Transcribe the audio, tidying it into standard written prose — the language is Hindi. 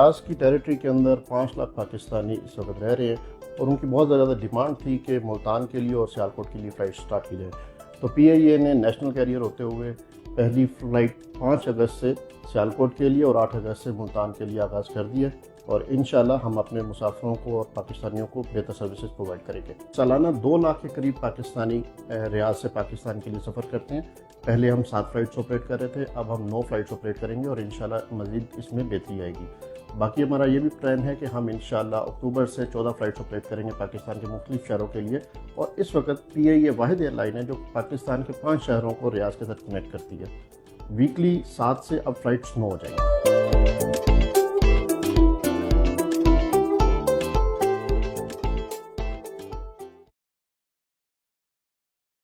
रियाज की टेरिटरी के अंदर 5 लाख पाकिस्तानी इस वक्त रह रहे हैं और उनकी बहुत ज़्यादा डिमांड थी कि मुल्तान के लिए और सियालकोट के लिए फ़्लाइट स्टार्ट की जाए। तो PIA ने नेशनल कैरियर होते हुए पहली फ़्लाइट 5 अगस्त से सियालकोट के लिए और 8 अगस्त से मुल्तान के लिए आगाज़ कर दिया और इंशाल्लाह हम अपने मुसाफिरों को और पाकिस्तानियों को बेहतर सर्विसेज प्रोवाइड करेंगे। सालाना 2 लाख के करीब पाकिस्तानी रियाज से पाकिस्तान के लिए सफ़र करते हैं। पहले हम 7 फ़्लाइट्स ऑपरेट कर रहे थे, अब हम 9 फ़्लाइट्स ऑपरेट करेंगे और इंशाल्लाह मज़ीद इसमें बेहतरी आएगी। बाकी हमारा ये भी प्लान है कि हम इंशाल्लाह अक्टूबर से 14 फ़्लाइट्स ऑपरेट करेंगे पाकिस्तान के मुख्तलिफ शहरों के लिए और इस वक्त PIA वाहिद एयरलाइन है जो पाकिस्तान के 5 शहरों को रियाज के साथ कनेक्ट करती है। वीकली 7 से अब फ़्लाइट्स 9 हो जाएंगी।